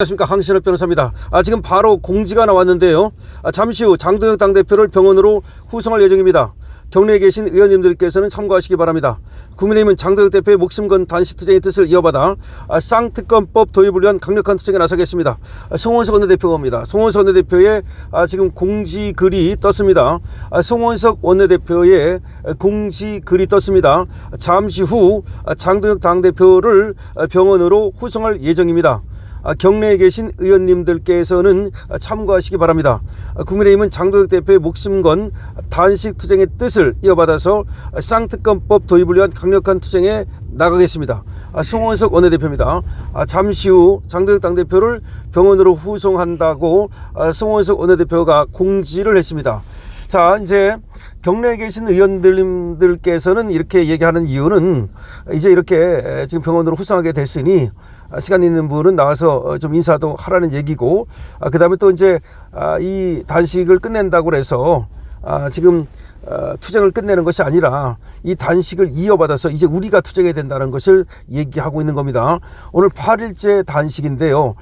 안녕하십니까, 황신업 변호사입니다. 지금 바로 공지가 나왔는데요. 잠시 후 장동혁 당대표를 병원으로 후송할 예정입니다. 경내에 계신 의원님들께서는 참고하시기 바랍니다. 국민의힘은 장동혁 대표의 목숨 건 단식투쟁의 뜻을 이어받아 쌍특검법 도입을 위한 강력한 투쟁에 나서겠습니다. 송원석 원내대표가 옵니다. 송원석 원내대표의 지금 공지글이 떴습니다. 송원석 원내대표의 공지글이 떴습니다. 잠시 후 장동혁 당대표를 병원으로 후송할 예정입니다. 경내에 계신 의원님들께서는 참고하시기 바랍니다. 국민의힘은 장동혁 대표의 목숨 건 단식 투쟁의 뜻을 이어받아서 쌍특검법 도입을 위한 강력한 투쟁에 나가겠습니다. 송원석 원내대표입니다. 잠시 후 장동혁 당대표를 병원으로 후송한다고 송원석 원내대표가 공지를 했습니다. 자, 이제 경내에 계신 의원들께서는 이렇게 얘기하는 이유는 이제 이렇게 지금 병원으로 후송하게 됐으니 시간 있는 분은 나와서 좀 인사도 하라는 얘기고, 그 다음에 또 이제 이 단식을 끝낸다고 해서 지금 투쟁을 끝내는 것이 아니라 이 단식을 이어받아서 이제 우리가 투쟁해야 된다는 것을 얘기하고 있는 겁니다. 오늘 8일째 단식인데요.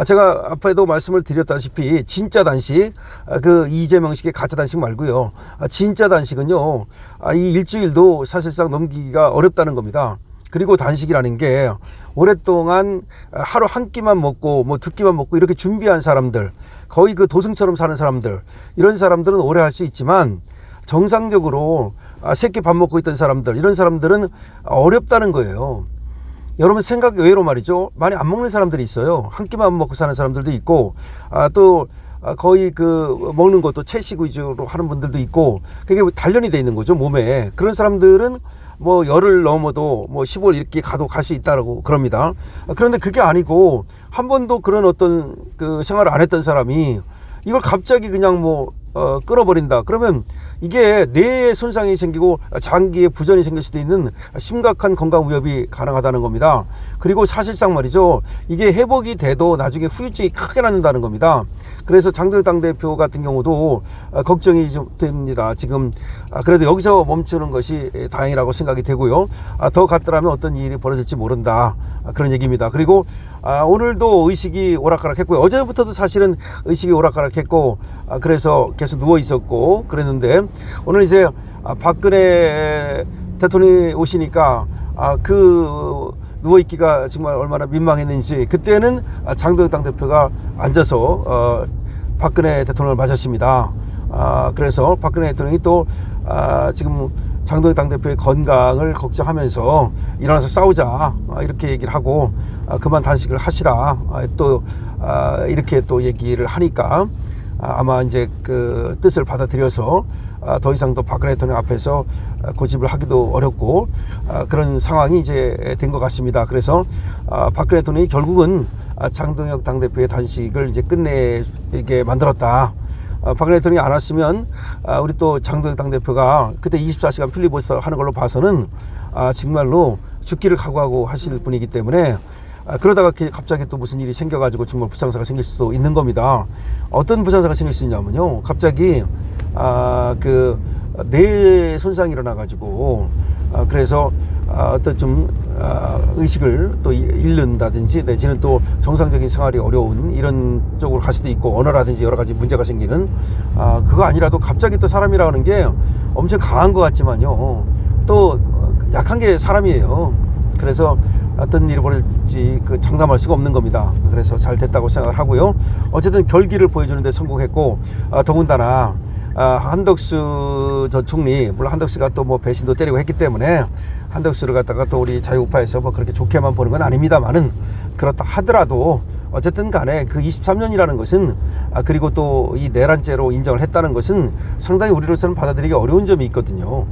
제가 앞에도 말씀을 드렸다시피 진짜 단식, 그 이재명식의 가짜 단식 말고요. 진짜 단식은요, 이 일주일도 사실상 넘기기가 어렵다는 겁니다. 그리고 단식이라는 게 오랫동안 하루 한 끼만 먹고 뭐 두 끼만 먹고 이렇게 준비한 사람들, 거의 그 도승처럼 사는 사람들, 이런 사람들은 오래 할 수 있지만 정상적으로 세 끼 밥 먹고 있던 사람들, 이런 사람들은 어렵다는 거예요. 여러분 생각 외로 말이죠. 많이 안 먹는 사람들이 있어요. 한 끼만 먹고 사는 사람들도 있고, 또 거의 그 먹는 것도 채식 위주로 하는 분들도 있고, 그게 단련이 돼 있는 거죠, 몸에. 그런 사람들은 뭐 열을 넘어도 뭐 15일 이렇게 가도 갈 수 있다라고 그럽니다. 그런데 그게 아니고 한 번도 그런 어떤 그 생활을 안 했던 사람이 이걸 갑자기 그냥 뭐 끊어버린다. 그러면 이게 뇌에 손상이 생기고 장기에 부전이 생길 수도 있는 심각한 건강 위협이 가능하다는 겁니다. 그리고 사실상 말이죠, 이게 회복이 돼도 나중에 후유증이 크게 남는다는 겁니다. 그래서 장동혁 당대표 같은 경우도 걱정이 좀 됩니다. 지금 그래도 여기서 멈추는 것이 다행이라고 생각이 되고요. 더 갔더라면 어떤 일이 벌어질지 모른다, 그런 얘기입니다. 그리고 오늘도 의식이 오락가락했고요. 어제부터도 사실은 의식이 오락가락했고, 그래서 계속 누워 있었고 그랬는데, 오늘 이제 박근혜 대통령이 오시니까 그 누워있기가 정말 얼마나 민망했는지, 그때는 장동혁 당대표가 앉아서 박근혜 대통령을 맞았습니다. 그래서 박근혜 대통령이 또 지금 장동혁 당대표의 건강을 걱정하면서 일어나서 싸우자, 이렇게 얘기를 하고 그만 단식을 하시라, 또 이렇게 또 얘기를 하니까 아마 이제 그 뜻을 받아들여서 더 이상 또 박근혜 대통령 앞에서 고집을 하기도 어렵고 그런 상황이 이제 된 것 같습니다. 그래서 박근혜 대통령이 결국은 장동혁 당대표의 단식을 이제 끝내게 만들었다. 박근혜 대통령이 안 왔으면 우리 또 장동혁 당대표가 그때 24시간 필리버스터 하는 걸로 봐서는 정말로 죽기를 각오하고 하실 분이기 때문에, 그러다가 갑자기 또 무슨 일이 생겨가지고 정말 부상사가 생길 수도 있는 겁니다. 어떤 부상사가 생길 수 있냐면요, 갑자기 그 뇌 손상이 일어나가지고 그래서 어떤 좀 의식을 또 잃는다든지, 내지는 또 정상적인 생활이 어려운 이런 쪽으로 갈 수도 있고, 언어라든지 여러 가지 문제가 생기는, 그거 아니라도 갑자기 또 사람이라는 게 엄청 강한 것 같지만요, 또 약한 게 사람이에요. 그래서 어떤 일이 벌어질지 장담할 수가 없는 겁니다. 그래서 잘 됐다고 생각을 하고요. 어쨌든 결기를 보여주는 데 성공했고, 더군다나 한덕수 전 총리, 물론 한덕수가 또 뭐 배신도 때리고 했기 때문에 한덕수를 갖다가 또 우리 자유우파에서 뭐 그렇게 좋게만 보는 건 아닙니다만은, 그렇다 하더라도 어쨌든 간에 그 23년이라는 것은, 그리고 또 이 내란죄로 인정을 했다는 것은 상당히 우리로서는 받아들이기 어려운 점이 있거든요.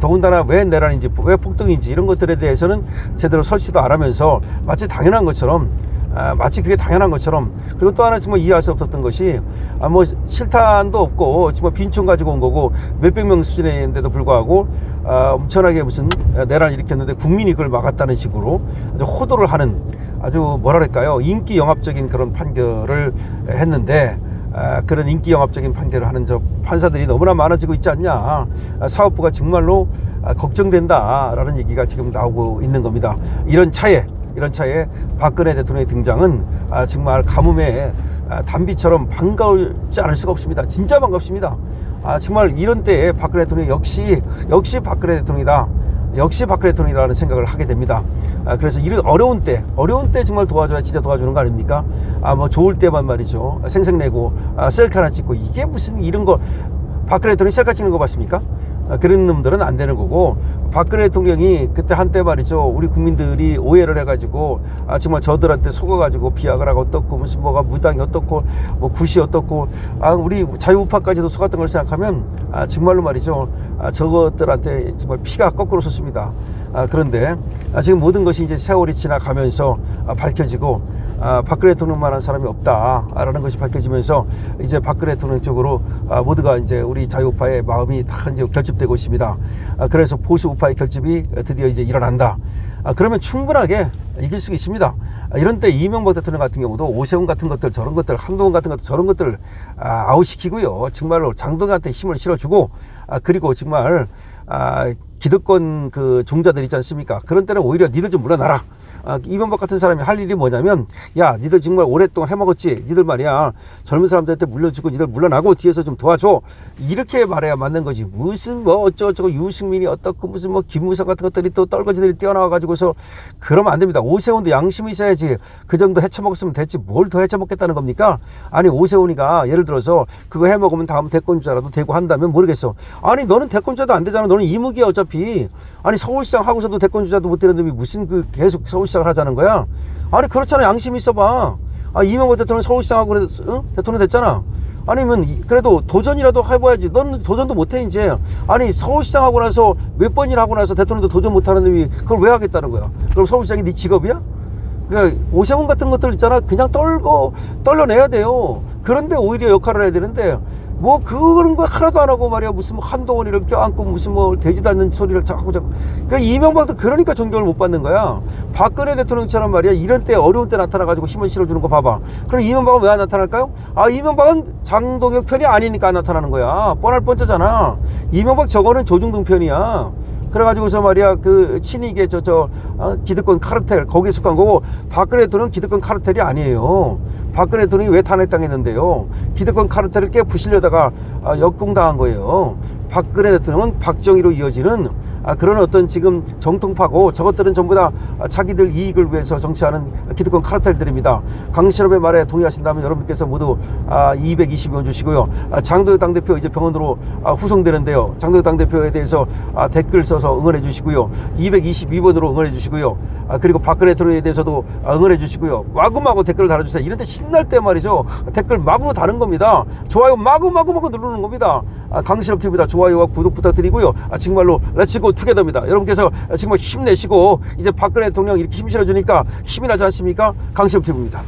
더군다나 왜 내란인지, 왜 폭동인지 이런 것들에 대해서는 제대로 설치도 안 하면서 마치 당연한 것처럼, 마치 그게 당연한 것처럼. 그리고 또 하나 정말 이해할 수 없었던 것이, 뭐 실탄도 없고 정말 빈총 가지고 온 거고 몇백 명 수준인데도 불구하고 엄청나게 무슨 내란을 일으켰는데 국민이 그걸 막았다는 식으로 아주 호도를 하는, 아주 뭐랄까요, 인기 영합적인 그런 판결을 했는데, 그런 인기 영합적인 판결을 하는 저 판사들이 너무나 많아지고 있지 않냐, 사법부가 정말로 걱정된다라는 얘기가 지금 나오고 있는 겁니다. 이런 차에 이런 차에 박근혜 대통령의 등장은 정말 가뭄에 단비처럼 반가울지 않을 수가 없습니다. 진짜 반갑습니다. 정말 이런 때에 박근혜 대통령이 역시 박근혜 대통령이다. 역시 박근혜 대통령이라는 생각을 하게 됩니다. 그래서 이런 어려운 때 정말 도와줘야 진짜 도와주는 거 아닙니까? 뭐 좋을 때만 말이죠. 생색내고 셀카 하나 찍고 이게 무슨 이런 거 박근혜 대통령이 셀카 찍는 거 봤습니까? 그런 놈들은 안 되는 거고, 박근혜 대통령이 그때 한때 말이죠, 우리 국민들이 오해를 해가지고 정말 저들한테 속아가지고 비약을 하고 어떻고 무슨 뭐가 무당이 어떻고 뭐 굿이 어떻고 우리 자유우파까지도 속았던 걸 생각하면 정말로 말이죠, 저것들한테 정말 피가 거꾸로 솟습니다. 그런데 지금 모든 것이 이제 세월이 지나가면서 밝혀지고 박근혜 대통령만한 사람이 없다라는 것이 밝혀지면서 이제 박근혜 대통령 쪽으로 모두가 이제 우리 자유우파의 마음이 다 이제 결집되고 있습니다. 그래서 보수 우파의 결집이 드디어 이제 일어난다. 그러면 충분하게 이길 수 있습니다. 이런 때 이명박 대통령 같은 경우도 오세훈 같은 것들, 저런 것들, 한동훈 같은 것들, 저런 것들 아웃시키고요. 정말로 장동혁한테 힘을 실어주고 그리고 정말 기득권 그 종자들 있지 않습니까? 그런 때는 오히려 니들 좀 물러나라. 이명박 같은 사람이 할 일이 뭐냐면, 야, 니들 정말 오랫동안 해먹었지? 니들 말이야, 젊은 사람들한테 물려주고 니들 물러나고 뒤에서 좀 도와줘. 이렇게 말해야 맞는 거지. 무슨 뭐 어쩌고저쩌고 유승민이 어떻고 무슨 뭐 김무성 같은 것들이 또 떨거지들이 뛰어나와가지고서 그러면 안 됩니다. 오세훈도 양심이 있어야지. 그 정도 해쳐먹었으면 됐지. 뭘 더 해쳐먹겠다는 겁니까? 아니, 오세훈이가 예를 들어서 그거 해먹으면 다음 대권주자라도 되고 한다면 모르겠어. 아니, 너는 대권주자도 안 되잖아. 너는 이무기야 어차피. 아니, 서울시장 하고서도 대권주자도 못 되는 놈이 무슨 그 계속 서울시장을 하자는 거야? 아니, 그렇잖아. 양심이 있어봐. 이명박 대통령 서울시장하고 그래도 대통령 됐잖아. 아니면 그래도 도전이라도 해봐야지. 너는 도전도 못해 이제. 아니, 서울시장 하고 나서 몇 번이나 하고 나서 대통령도 도전 못하는 놈이 그걸 왜 하겠다는 거야? 그럼 서울시장이 네 직업이야? 그러니까 오세훈 같은 것들 있잖아. 그냥 떨려내야 돼요. 그런데 오히려 역할을 해야 되는데 뭐 그런 거 하나도 안 하고 말이야. 무슨 뭐 한동훈이를 껴안고 무슨 뭐 되지도 않는 소리를 자꾸 그러니까 이명박도 그러니까 존경을 못 받는 거야. 박근혜 대통령처럼 말이야, 이런 때 어려운 때 나타나가지고 힘을 실어주는 거 봐봐. 그럼 이명박은 왜 안 나타날까요? 이명박은 장동혁 편이 아니니까 안 나타나는 거야. 뻔할 뻔짜잖아. 이명박 저거는 조중동 편이야. 그래가지고서 말이야, 그 친이계 기득권 카르텔 거기에 속한 거고, 박근혜 대통령은 기득권 카르텔이 아니에요. 박근혜 대통령이 왜 탄핵당했는데요? 기득권 카르텔을 깨부시려다가 역공당한 거예요. 박근혜 대통령은 박정희로 이어지는 그런 어떤 지금 정통파고, 저것들은 전부 다 자기들 이익을 위해서 정치하는 기득권 카르텔들입니다. 강신업의 말에 동의하신다면 여러분께서 모두 222원 주시고요. 장동혁 당대표 이제 병원으로 후송되는데요. 장동혁 당대표에 대해서 댓글 써서 응원해 주시고요. 222번으로 응원해 주시고요. 그리고 박근혜 대통령에 대해서도 응원해 주시고요. 마구마구 댓글을 달아주세요. 이런 때 신날 때 말이죠, 댓글 마구 다는 겁니다. 좋아요 마구마구 누르는 겁니다. 강신업 TV입니다. 좋아요와 구독 부탁드리고요. 정말로 렛츠고 투게더입니다. 여러분께서 정말 힘내시고 이제 박근혜 대통령 이렇게 힘 실어주니까 힘이 나지 않습니까? 강신업 TV입니다.